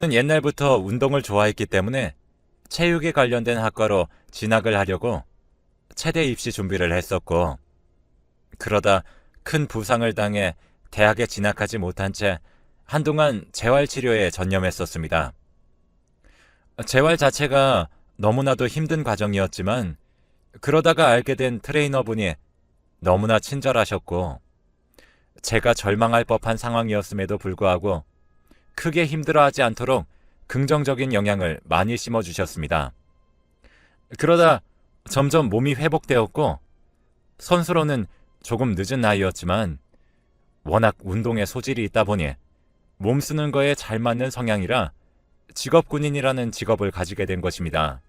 저는 옛날부터 운동을 좋아했기 때문에 체육에 관련된 학과로 진학을 하려고 체대 입시 준비를 했었고, 그러다 큰 부상을 당해 대학에 진학하지 못한 채 한동안 재활치료에 전념했었습니다. 재활 자체가 너무나도 힘든 과정이었지만, 그러다가 알게 된 트레이너분이 너무나 친절하셨고, 제가 절망할 법한 상황이었음에도 불구하고 크게 힘들어하지 않도록 긍정적인 영향을 많이 심어주셨습니다. 그러다 점점 몸이 회복되었고, 선수로는 조금 늦은 나이였지만 워낙 운동에 소질이 있다 보니 몸 쓰는 거에 잘 맞는 성향이라 직업군인이라는 직업을 가지게 된 것입니다.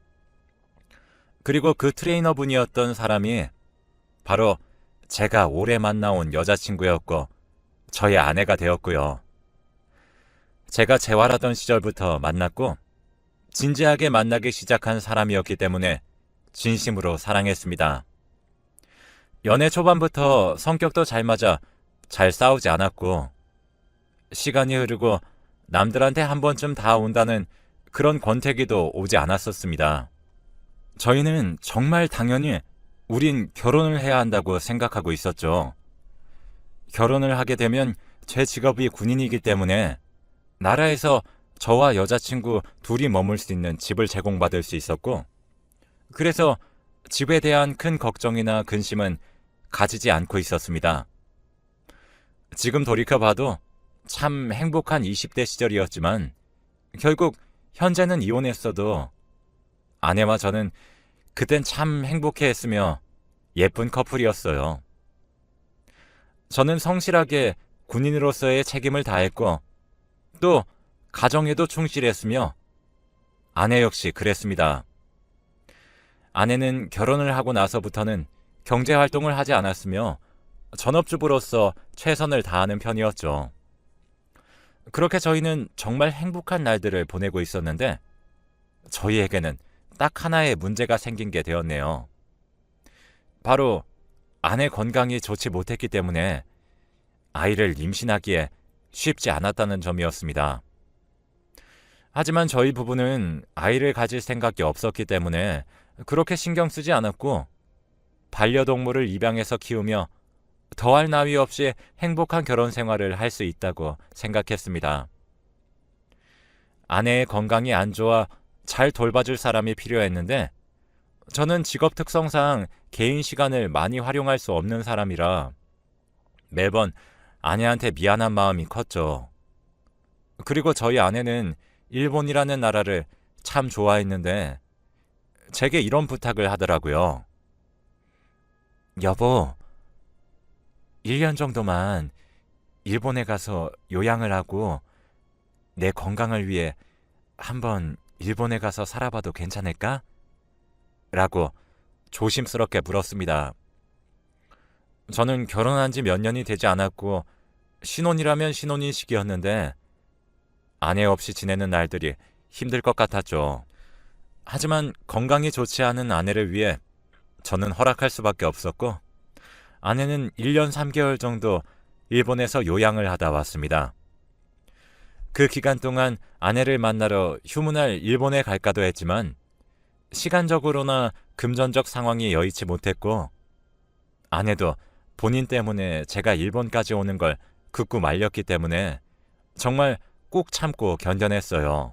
그리고 그 트레이너분이었던 사람이 바로 제가 오래 만나온 여자친구였고 저의 아내가 되었고요. 제가 재활하던 시절부터 만났고 진지하게 만나기 시작한 사람이었기 때문에 진심으로 사랑했습니다. 연애 초반부터 성격도 잘 맞아 잘 싸우지 않았고, 시간이 흐르고 남들한테 한 번쯤 다 온다는 그런 권태기도 오지 않았었습니다. 저희는 정말 당연히 우린 결혼을 해야 한다고 생각하고 있었죠. 결혼을 하게 되면 제 직업이 군인이기 때문에 나라에서 저와 여자친구 둘이 머물 수 있는 집을 제공받을 수 있었고, 그래서 집에 대한 큰 걱정이나 근심은 가지지 않고 있었습니다. 지금 돌이켜봐도 참 행복한 20대 시절이었지만 결국 현재는 이혼했어도 아내와 저는 그땐 참 행복해했으며 예쁜 커플이었어요. 저는 성실하게 군인으로서의 책임을 다했고 또 가정에도 충실했으며 아내 역시 그랬습니다. 아내는 결혼을 하고 나서부터는 경제활동을 하지 않았으며 전업주부로서 최선을 다하는 편이었죠. 그렇게 저희는 정말 행복한 날들을 보내고 있었는데 저희에게는 딱 하나의 문제가 생긴 게 되었네요. 바로 아내 건강이 좋지 못했기 때문에 아이를 임신하기에 쉽지 않았다는 점이었습니다. 하지만 저희 부부는 아이를 가질 생각이 없었기 때문에 그렇게 신경 쓰지 않았고 반려동물을 입양해서 키우며 더할 나위 없이 행복한 결혼 생활을 할 수 있다고 생각했습니다. 아내의 건강이 안 좋아 잘 돌봐줄 사람이 필요했는데 저는 직업 특성상 개인 시간을 많이 활용할 수 없는 사람이라 매번 아내한테 미안한 마음이 컸죠. 그리고 저희 아내는 일본이라는 나라를 참 좋아했는데 제게 이런 부탁을 하더라고요. 여보, 1년 정도만 일본에 가서 요양을 하고 내 건강을 위해 한번 일본에 가서 살아봐도 괜찮을까? 라고 조심스럽게 물었습니다. 저는 결혼한 지 몇 년이 되지 않았고 신혼이라면 신혼인 시기였는데 아내 없이 지내는 날들이 힘들 것 같았죠. 하지만 건강이 좋지 않은 아내를 위해 저는 허락할 수밖에 없었고 아내는 1년 3개월 정도 일본에서 요양을 하다 왔습니다. 그 기간 동안 아내를 만나러 휴문할 일본에 갈까도 했지만 시간적으로나 금전적 상황이 여의치 못했고 아내도 본인 때문에 제가 일본까지 오는 걸 극구 말렸기 때문에 정말 꾹 참고 견뎌냈어요.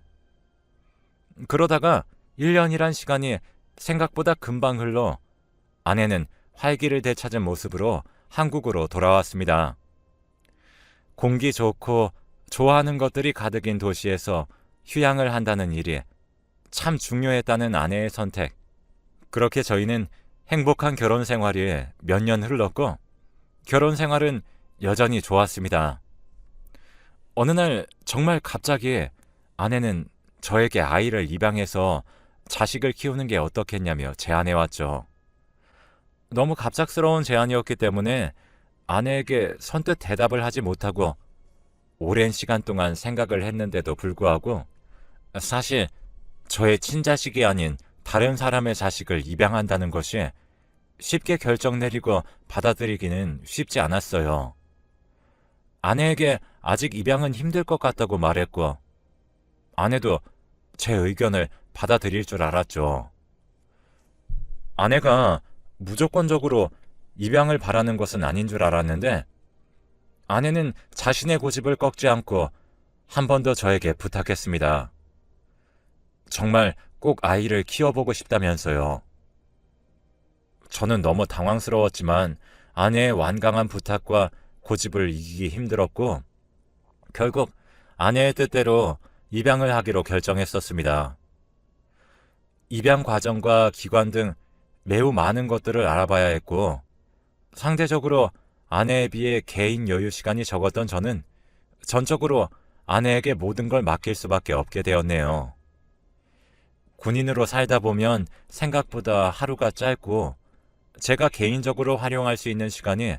그러다가 1년이란 시간이 생각보다 금방 흘러 아내는 활기를 되찾은 모습으로 한국으로 돌아왔습니다. 공기 좋고 좋아하는 것들이 가득인 도시에서 휴양을 한다는 일이 참 중요했다는 아내의 선택. 그렇게 저희는 행복한 결혼 생활이 몇 년 흘렀고 결혼 생활은 여전히 좋았습니다. 어느 날 정말 갑자기 아내는 저에게 아이를 입양해서 자식을 키우는 게 어떻겠냐며 제안해왔죠. 너무 갑작스러운 제안이었기 때문에 아내에게 선뜻 대답을 하지 못하고 오랜 시간 동안 생각을 했는데도 불구하고 사실 저의 친자식이 아닌 다른 사람의 자식을 입양한다는 것이 쉽게 결정 내리고 받아들이기는 쉽지 않았어요. 아내에게 아직 입양은 힘들 것 같다고 말했고 아내도 제 의견을 받아들일 줄 알았죠. 아내가 무조건적으로 입양을 바라는 것은 아닌 줄 알았는데 아내는 자신의 고집을 꺾지 않고 한 번 더 저에게 부탁했습니다. 정말 꼭 아이를 키워보고 싶다면서요. 저는 너무 당황스러웠지만 아내의 완강한 부탁과 고집을 이기기 힘들었고 결국 아내의 뜻대로 입양을 하기로 결정했었습니다. 입양 과정과 기관 등 매우 많은 것들을 알아봐야 했고 상대적으로 아내에 비해 개인 여유 시간이 적었던 저는 전적으로 아내에게 모든 걸 맡길 수밖에 없게 되었네요. 군인으로 살다 보면 생각보다 하루가 짧고 제가 개인적으로 활용할 수 있는 시간이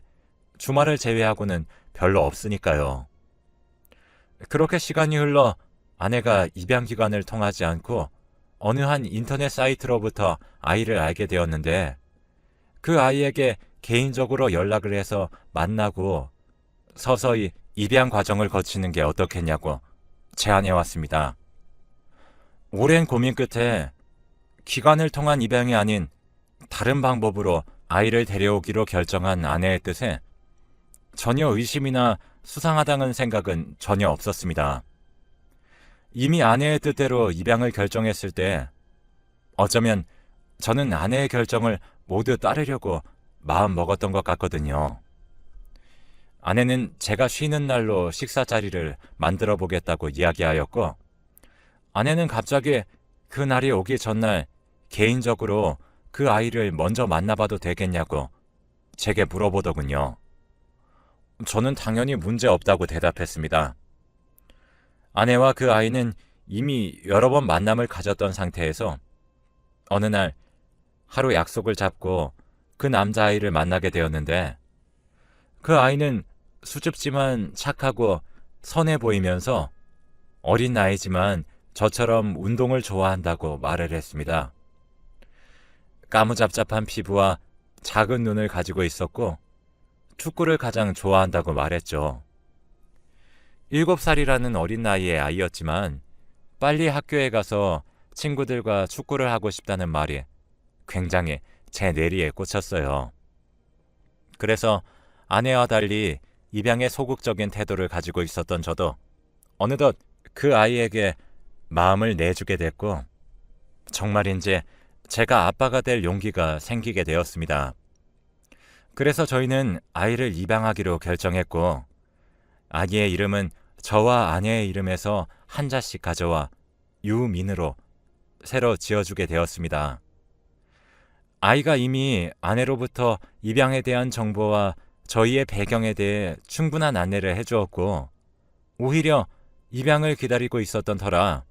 주말을 제외하고는 별로 없으니까요. 그렇게 시간이 흘러 아내가 입양기관을 통하지 않고 어느 한 인터넷 사이트로부터 아이를 알게 되었는데 그 아이에게 개인적으로 연락을 해서 만나고 서서히 입양 과정을 거치는 게 어떻겠냐고 제안해 왔습니다. 오랜 고민 끝에 기관을 통한 입양이 아닌 다른 방법으로 아이를 데려오기로 결정한 아내의 뜻에 전혀 의심이나 수상하다는 생각은 전혀 없었습니다. 이미 아내의 뜻대로 입양을 결정했을 때 어쩌면 저는 아내의 결정을 모두 따르려고 마음 먹었던 것 같거든요. 아내는 제가 쉬는 날로 식사 자리를 만들어 보겠다고 이야기하였고 아내는 갑자기 그 날이 오기 전날 개인적으로 그 아이를 먼저 만나봐도 되겠냐고 제게 물어보더군요. 저는 당연히 문제 없다고 대답했습니다. 아내와 그 아이는 이미 여러 번 만남을 가졌던 상태에서 어느 날 하루 약속을 잡고 그 남자아이를 만나게 되었는데 그 아이는 수줍지만 착하고 선해 보이면서 어린 나이지만 저처럼 운동을 좋아한다고 말을 했습니다. 까무잡잡한 피부와 작은 눈을 가지고 있었고 축구를 가장 좋아한다고 말했죠. 7살이라는 어린 나이의 아이였지만 빨리 학교에 가서 친구들과 축구를 하고 싶다는 말이 굉장히 제 뇌리에 꽂혔어요. 그래서 아내와 달리 입양에 소극적인 태도를 가지고 있었던 저도 어느덧 그 아이에게 마음을 내주게 됐고 정말인지 제가 아빠가 될 용기가 생기게 되었습니다. 그래서 저희는 아이를 입양하기로 결정했고 아기의 이름은 저와 아내의 이름에서 한 자씩 가져와 유민으로 새로 지어주게 되었습니다. 아이가 이미 아내로부터 입양에 대한 정보와 저희의 배경에 대해 충분한 안내를 해주었고 오히려 입양을 기다리고 있었던 터라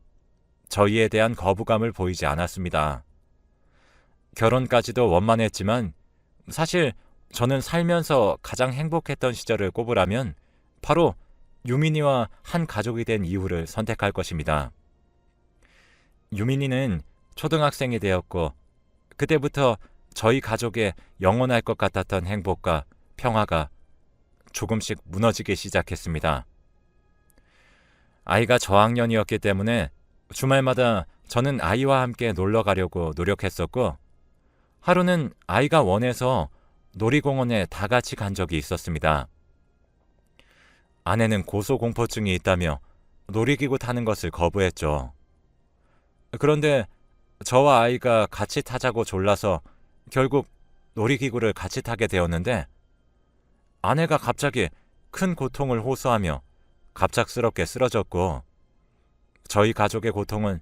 저희에 대한 거부감을 보이지 않았습니다. 결혼까지도 원만했지만 사실 저는 살면서 가장 행복했던 시절을 꼽으라면 바로 유민이와 한 가족이 된 이유를 선택할 것입니다. 유민이는 초등학생이 되었고 그때부터 저희 가족에 영원할 것 같았던 행복과 평화가 조금씩 무너지기 시작했습니다. 아이가 저학년이었기 때문에 주말마다 저는 아이와 함께 놀러 가려고 노력했었고 하루는 아이가 원해서 놀이공원에 다 같이 간 적이 있었습니다. 아내는 고소공포증이 있다며 놀이기구 타는 것을 거부했죠. 그런데 저와 아이가 같이 타자고 졸라서 결국 놀이기구를 같이 타게 되었는데 아내가 갑자기 큰 고통을 호소하며 갑작스럽게 쓰러졌고 저희 가족의 고통은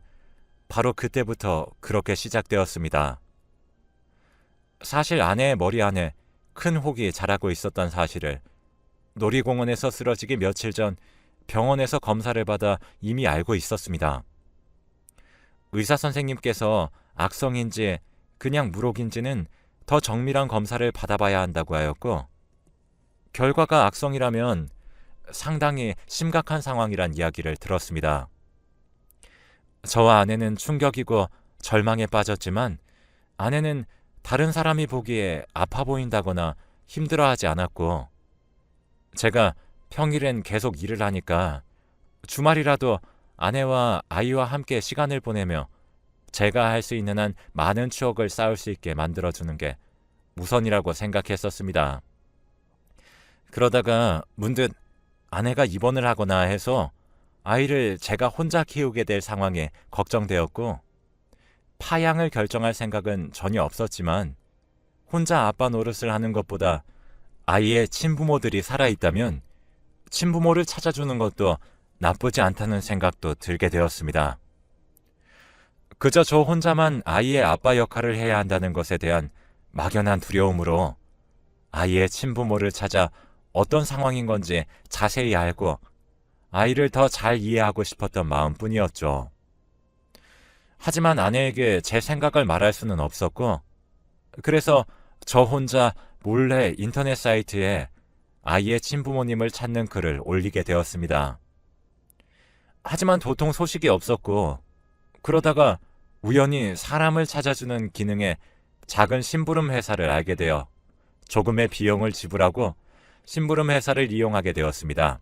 바로 그때부터 그렇게 시작되었습니다. 사실 아내의 머리 안에 큰 혹이 자라고 있었던 사실을 놀이공원에서 쓰러지기 며칠 전 병원에서 검사를 받아 이미 알고 있었습니다. 의사 선생님께서 악성인지 그냥 물혹인지는 더 정밀한 검사를 받아봐야 한다고 하였고 결과가 악성이라면 상당히 심각한 상황이란 이야기를 들었습니다. 저와 아내는 충격이고 절망에 빠졌지만 아내는 다른 사람이 보기에 아파 보인다거나 힘들어하지 않았고 제가 평일엔 계속 일을 하니까 주말이라도 아내와 아이와 함께 시간을 보내며 제가 할 수 있는 한 많은 추억을 쌓을 수 있게 만들어주는 게 우선이라고 생각했었습니다. 그러다가 문득 아내가 입원을 하거나 해서 아이를 제가 혼자 키우게 될 상황에 걱정되었고, 파양을 결정할 생각은 전혀 없었지만 혼자 아빠 노릇을 하는 것보다 아이의 친부모들이 살아있다면 친부모를 찾아주는 것도 나쁘지 않다는 생각도 들게 되었습니다. 그저 저 혼자만 아이의 아빠 역할을 해야 한다는 것에 대한 막연한 두려움으로 아이의 친부모를 찾아 어떤 상황인 건지 자세히 알고 아이를 더 잘 이해하고 싶었던 마음뿐이었죠. 하지만 아내에게 제 생각을 말할 수는 없었고, 그래서 저 혼자 몰래 인터넷 사이트에 아이의 친부모님을 찾는 글을 올리게 되었습니다. 하지만 도통 소식이 없었고, 그러다가 우연히 사람을 찾아주는 기능의 작은 심부름 회사를 알게 되어 조금의 비용을 지불하고 심부름 회사를 이용하게 되었습니다.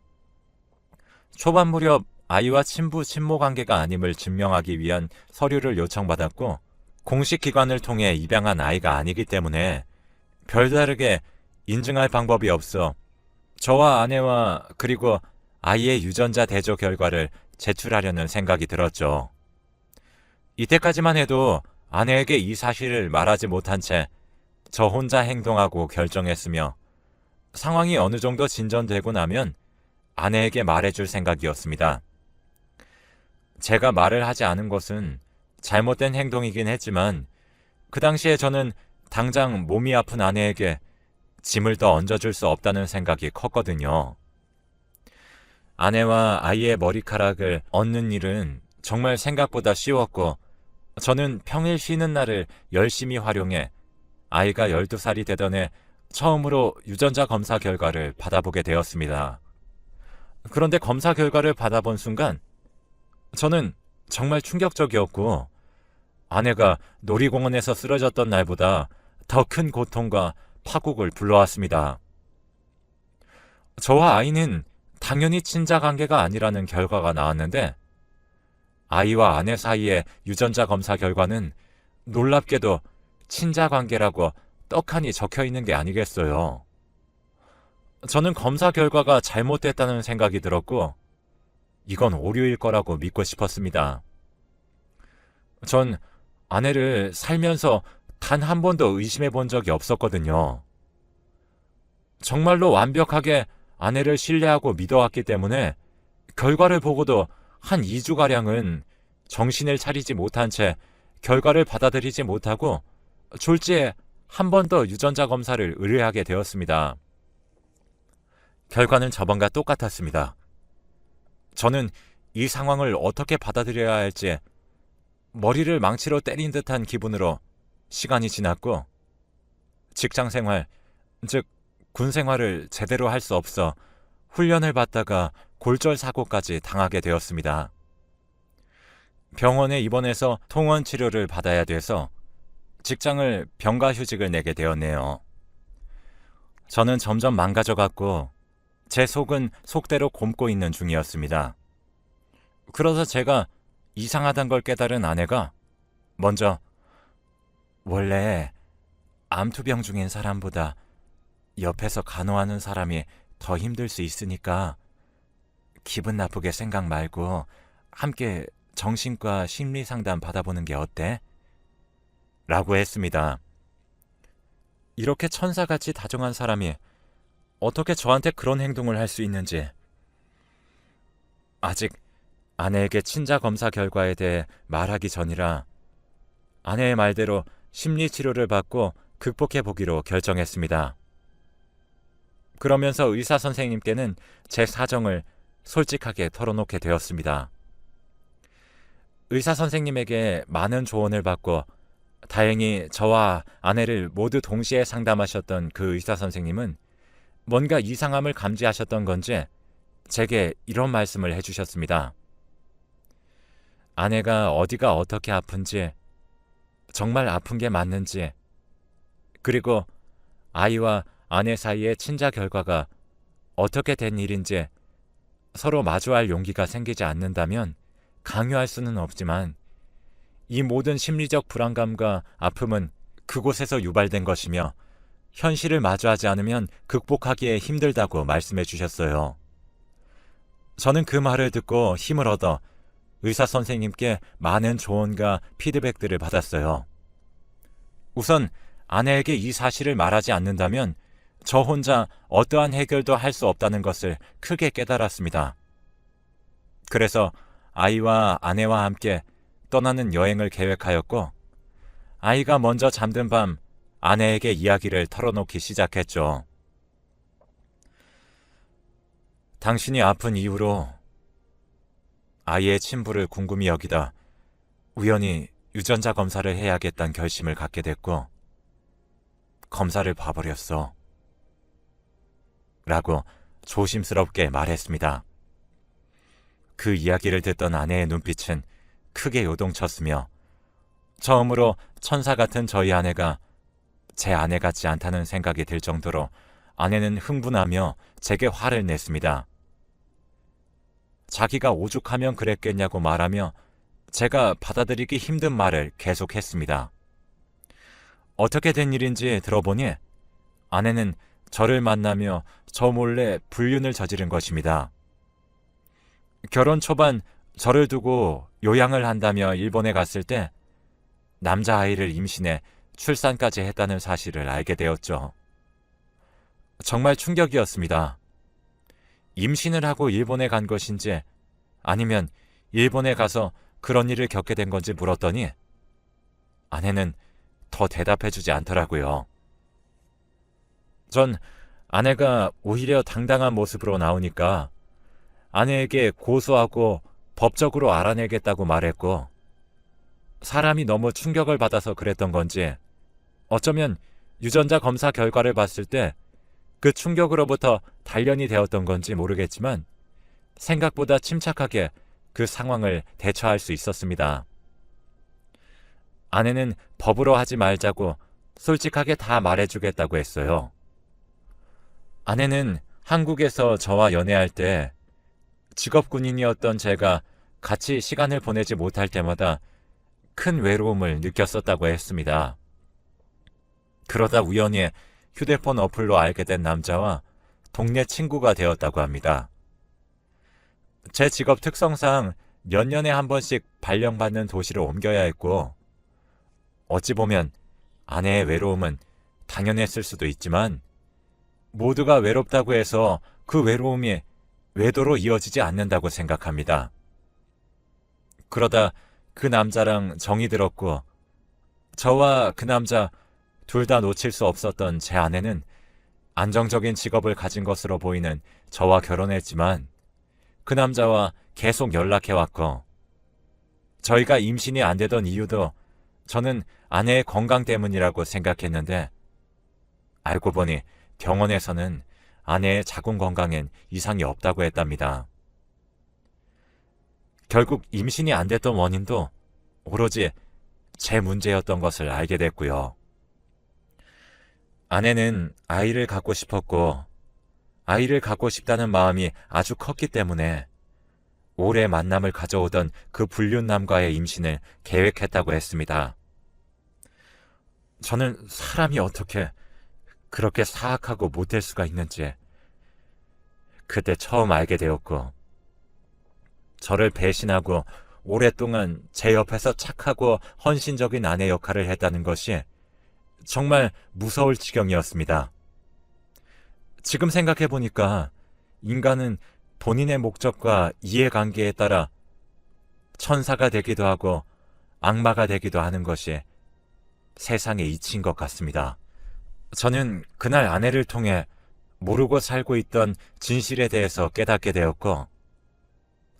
초반 무렵 아이와 친부 친모 관계가 아님을 증명하기 위한 서류를 요청받았고, 공식 기관을 통해 입양한 아이가 아니기 때문에 별다르게 인증할 방법이 없어 저와 아내와 그리고 아이의 유전자 대조 결과를 제출하려는 생각이 들었죠. 이때까지만 해도 아내에게 이 사실을 말하지 못한 채 저 혼자 행동하고 결정했으며, 상황이 어느 정도 진전되고 나면 아내에게 말해줄 생각이었습니다. 제가 말을 하지 않은 것은 잘못된 행동이긴 했지만, 그 당시에 저는 당장 몸이 아픈 아내에게 짐을 더 얹어줄 수 없다는 생각이 컸거든요. 아내와 아이의 머리카락을 얹는 일은 정말 생각보다 쉬웠고, 저는 평일 쉬는 날을 열심히 활용해 아이가 12살이 되던 해 처음으로 유전자 검사 결과를 받아보게 되었습니다. 그런데 검사 결과를 받아본 순간 저는 정말 충격적이었고, 아내가 놀이공원에서 쓰러졌던 날보다 더 큰 고통과 파국을 불러왔습니다. 저와 아이는 당연히 친자 관계가 아니라는 결과가 나왔는데, 아이와 아내 사이의 유전자 검사 결과는 놀랍게도 친자 관계라고 떡하니 적혀 있는 게 아니겠어요. 저는 검사 결과가 잘못됐다는 생각이 들었고, 이건 오류일 거라고 믿고 싶었습니다. 전 아내를 살면서 단 한 번도 의심해 본 적이 없었거든요. 정말로 완벽하게 아내를 신뢰하고 믿어왔기 때문에 결과를 보고도 한 2주가량은 정신을 차리지 못한 채 결과를 받아들이지 못하고 졸지에 한 번 더 유전자 검사를 의뢰하게 되었습니다. 결과는 저번과 똑같았습니다. 저는 이 상황을 어떻게 받아들여야 할지 머리를 망치로 때린 듯한 기분으로 시간이 지났고, 직장 생활, 즉 군 생활을 제대로 할 수 없어 훈련을 받다가 골절 사고까지 당하게 되었습니다. 병원에 입원해서 통원 치료를 받아야 돼서 직장을 병가휴직을 내게 되었네요. 저는 점점 망가져갔고 제 속은 속대로 곪고 있는 중이었습니다. 그러자 제가 이상하단 걸 깨달은 아내가 먼저 원래 암투병 중인 사람보다 옆에서 간호하는 사람이 더 힘들 수 있으니까 기분 나쁘게 생각 말고 함께 정신과 심리 상담 받아보는 게 어때? 라고 했습니다. 이렇게 천사같이 다정한 사람이 어떻게 저한테 그런 행동을 할 수 있는지, 아직 아내에게 친자 검사 결과에 대해 말하기 전이라 아내의 말대로 심리 치료를 받고 극복해 보기로 결정했습니다. 그러면서 의사 선생님께는 제 사정을 솔직하게 털어놓게 되었습니다. 의사 선생님에게 많은 조언을 받고 다행히 저와 아내를 모두 동시에 상담하셨던 그 의사 선생님은 뭔가 이상함을 감지하셨던 건지 제게 이런 말씀을 해주셨습니다. 아내가 어디가 어떻게 아픈지, 정말 아픈 게 맞는지, 그리고 아이와 아내 사이의 친자 결과가 어떻게 된 일인지 서로 마주할 용기가 생기지 않는다면 강요할 수는 없지만 이 모든 심리적 불안감과 아픔은 그곳에서 유발된 것이며 현실을 마주하지 않으면 극복하기에 힘들다고 말씀해 주셨어요. 저는 그 말을 듣고 힘을 얻어 의사 선생님께 많은 조언과 피드백들을 받았어요. 우선 아내에게 이 사실을 말하지 않는다면 저 혼자 어떠한 해결도 할 수 없다는 것을 크게 깨달았습니다. 그래서 아이와 아내와 함께 떠나는 여행을 계획하였고, 아이가 먼저 잠든 밤 아내에게 이야기를 털어놓기 시작했죠. 당신이 아픈 이후로 아이의 친부를 궁금히 여기다 우연히 유전자 검사를 해야겠다는 결심을 갖게 됐고, 검사를 봐버렸어. 라고 조심스럽게 말했습니다. 그 이야기를 듣던 아내의 눈빛은 크게 요동쳤으며, 처음으로 천사 같은 저희 아내가 제 아내 같지 않다는 생각이 들 정도로 아내는 흥분하며 제게 화를 냈습니다. 자기가 오죽하면 그랬겠냐고 말하며 제가 받아들이기 힘든 말을 계속했습니다. 어떻게 된 일인지 들어보니 아내는 저를 만나며 저 몰래 불륜을 저지른 것입니다. 결혼 초반 저를 두고 요양을 한다며 일본에 갔을 때 남자아이를 임신해 출산까지 했다는 사실을 알게 되었죠. 정말 충격이었습니다. 임신을 하고 일본에 간 것인지 아니면 일본에 가서 그런 일을 겪게 된 건지 물었더니 아내는 더 대답해주지 않더라고요. 전 아내가 오히려 당당한 모습으로 나오니까 아내에게 고소하고 법적으로 알아내겠다고 말했고, 사람이 너무 충격을 받아서 그랬던 건지 어쩌면 유전자 검사 결과를 봤을 때 그 충격으로부터 단련이 되었던 건지 모르겠지만 생각보다 침착하게 그 상황을 대처할 수 있었습니다. 아내는 법으로 하지 말자고 솔직하게 다 말해주겠다고 했어요. 아내는 한국에서 저와 연애할 때 직업 군인이었던 제가 같이 시간을 보내지 못할 때마다 큰 외로움을 느꼈었다고 했습니다. 그러다 우연히 휴대폰 어플로 알게 된 남자와 동네 친구가 되었다고 합니다. 제 직업 특성상 몇 년에 한 번씩 발령받는 도시를 옮겨야 했고, 어찌 보면 아내의 외로움은 당연했을 수도 있지만 모두가 외롭다고 해서 그 외로움이 외도로 이어지지 않는다고 생각합니다. 그러다 그 남자랑 정이 들었고, 저와 그 남자 둘 다 놓칠 수 없었던 제 아내는 안정적인 직업을 가진 것으로 보이는 저와 결혼했지만 그 남자와 계속 연락해왔고, 저희가 임신이 안 되던 이유도 저는 아내의 건강 때문이라고 생각했는데 알고 보니 병원에서는 아내의 자궁 건강엔 이상이 없다고 했답니다. 결국 임신이 안 됐던 원인도 오로지 제 문제였던 것을 알게 됐고요. 아내는 아이를 갖고 싶었고, 아이를 갖고 싶다는 마음이 아주 컸기 때문에 오래 만남을 가져오던 그 불륜남과의 임신을 계획했다고 했습니다. 저는 사람이 어떻게 그렇게 사악하고 못될 수가 있는지 그때 처음 알게 되었고, 저를 배신하고 오랫동안 제 옆에서 착하고 헌신적인 아내 역할을 했다는 것이 정말 무서울 지경이었습니다. 지금 생각해보니까 인간은 본인의 목적과 이해관계에 따라 천사가 되기도 하고 악마가 되기도 하는 것이 세상의 이치인 것 같습니다. 저는 그날 아내를 통해 모르고 살고 있던 진실에 대해서 깨닫게 되었고,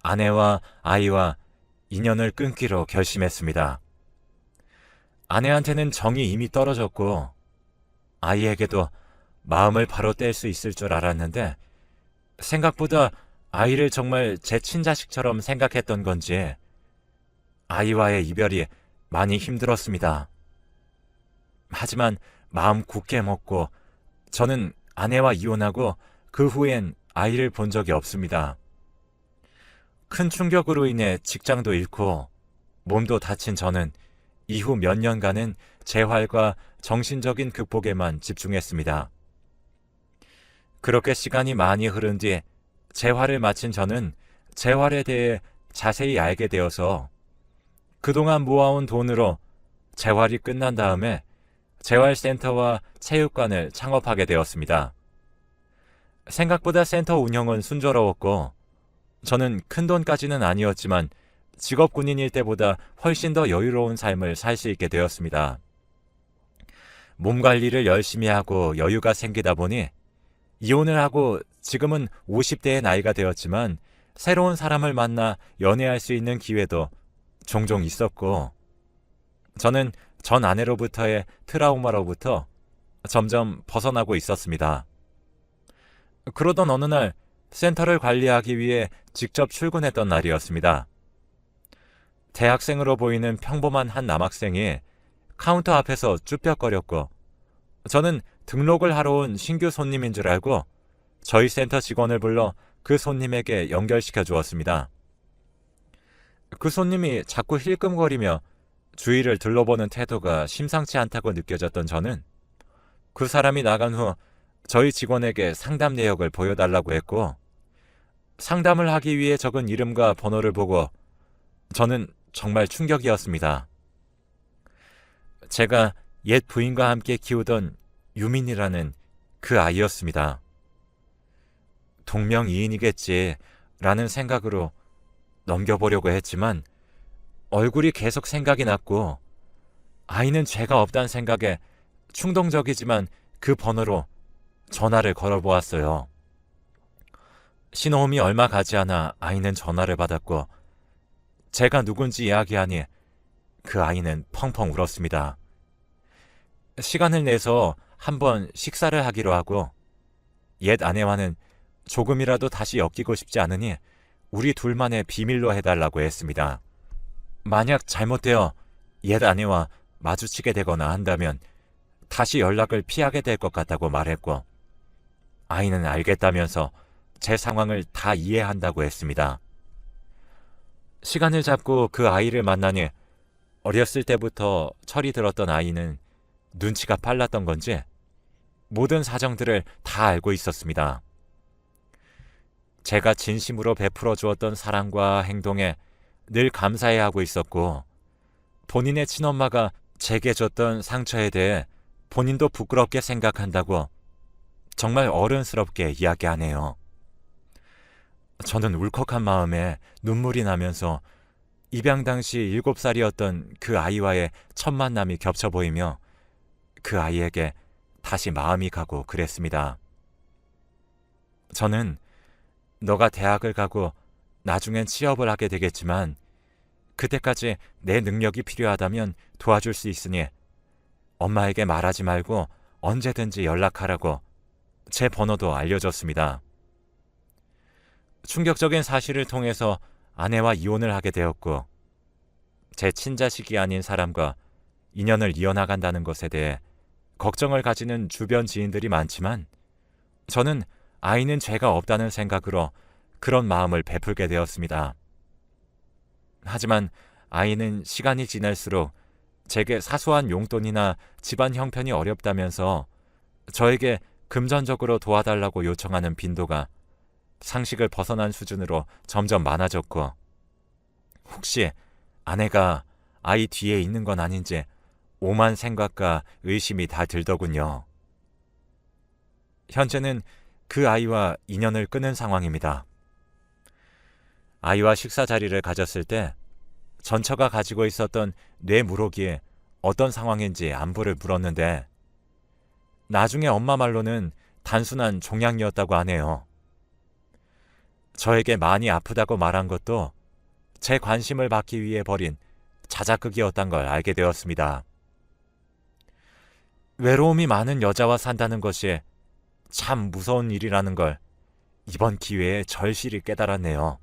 아내와 아이와 인연을 끊기로 결심했습니다. 아내한테는 정이 이미 떨어졌고 아이에게도 마음을 바로 뗄 수 있을 줄 알았는데 생각보다 아이를 정말 제 친자식처럼 생각했던 건지 아이와의 이별이 많이 힘들었습니다. 하지만 마음 굳게 먹고 저는 아내와 이혼하고 그 후엔 아이를 본 적이 없습니다. 큰 충격으로 인해 직장도 잃고 몸도 다친 저는 이후 몇 년간은 재활과 정신적인 극복에만 집중했습니다. 그렇게 시간이 많이 흐른 뒤 재활을 마친 저는 재활에 대해 자세히 알게 되어서 그동안 모아온 돈으로 재활이 끝난 다음에 재활센터와 체육관을 창업하게 되었습니다. 생각보다 센터 운영은 순조로웠고 저는 큰 돈까지는 아니었지만 직업 군인일 때보다 훨씬 더 여유로운 삶을 살 수 있게 되었습니다. 몸 관리를 열심히 하고 여유가 생기다 보니 이혼을 하고 지금은 50대의 나이가 되었지만 새로운 사람을 만나 연애할 수 있는 기회도 종종 있었고 저는 전 아내로부터의 트라우마로부터 점점 벗어나고 있었습니다. 그러던 어느 날 센터를 관리하기 위해 직접 출근했던 날이었습니다. 대학생으로 보이는 평범한 한 남학생이 카운터 앞에서 쭈뼛거렸고 저는 등록을 하러 온 신규 손님인 줄 알고 저희 센터 직원을 불러 그 손님에게 연결시켜 주었습니다. 그 손님이 자꾸 힐끔거리며 주위를 둘러보는 태도가 심상치 않다고 느껴졌던 저는 그 사람이 나간 후 저희 직원에게 상담 내역을 보여달라고 했고 상담을 하기 위해 적은 이름과 번호를 보고 저는 정말 충격이었습니다. 제가 옛 부인과 함께 키우던 유민이라는 그 아이였습니다. 동명이인이겠지 라는 생각으로 넘겨보려고 했지만 얼굴이 계속 생각이 났고 아이는 죄가 없다는 생각에 충동적이지만 그 번호로 전화를 걸어보았어요. 신호음이 얼마 가지 않아 아이는 전화를 받았고 제가 누군지 이야기하니 그 아이는 펑펑 울었습니다. 시간을 내서 한번 식사를 하기로 하고 옛 아내와는 조금이라도 다시 엮이고 싶지 않으니 우리 둘만의 비밀로 해달라고 했습니다. 만약 잘못되어 옛 아내와 마주치게 되거나 한다면 다시 연락을 피하게 될 것 같다고 말했고 아이는 알겠다면서 제 상황을 다 이해한다고 했습니다. 시간을 잡고 그 아이를 만나니 어렸을 때부터 철이 들었던 아이는 눈치가 빨랐던 건지 모든 사정들을 다 알고 있었습니다. 제가 진심으로 베풀어 주었던 사랑과 행동에 늘 감사해하고 있었고 본인의 친엄마가 제게 줬던 상처에 대해 본인도 부끄럽게 생각한다고 정말 어른스럽게 이야기하네요. 저는 울컥한 마음에 눈물이 나면서 입양 당시 7살이었던 그 아이와의 첫 만남이 겹쳐 보이며 그 아이에게 다시 마음이 가고 그랬습니다. 저는 너가 대학을 가고 나중엔 취업을 하게 되겠지만 그때까지 내 능력이 필요하다면 도와줄 수 있으니 엄마에게 말하지 말고 언제든지 연락하라고 제 번호도 알려줬습니다. 충격적인 사실을 통해서 아내와 이혼을 하게 되었고 제 친자식이 아닌 사람과 인연을 이어나간다는 것에 대해 걱정을 가지는 주변 지인들이 많지만 저는 아이는 죄가 없다는 생각으로 그런 마음을 베풀게 되었습니다. 하지만 아이는 시간이 지날수록 제게 사소한 용돈이나 집안 형편이 어렵다면서 저에게 금전적으로 도와달라고 요청하는 빈도가 상식을 벗어난 수준으로 점점 많아졌고 혹시 아내가 아이 뒤에 있는 건 아닌지 오만 생각과 의심이 다 들더군요. 현재는 그 아이와 인연을 끊은 상황입니다. 아이와 식사 자리를 가졌을 때 전처가 가지고 있었던 뇌물혹이 어떤 상황인지 안부를 물었는데 나중에 엄마 말로는 단순한 종양이었다고 하네요. 저에게 많이 아프다고 말한 것도 제 관심을 받기 위해 벌인 자작극이었단 걸 알게 되었습니다. 외로움이 많은 여자와 산다는 것이 참 무서운 일이라는 걸 이번 기회에 절실히 깨달았네요.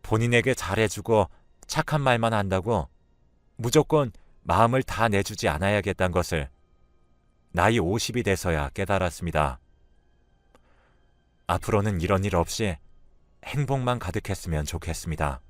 본인에게 잘해주고 착한 말만 한다고 무조건 마음을 다 내주지 않아야겠다는 것을 나이 50이 돼서야 깨달았습니다. 앞으로는 이런 일 없이 행복만 가득했으면 좋겠습니다.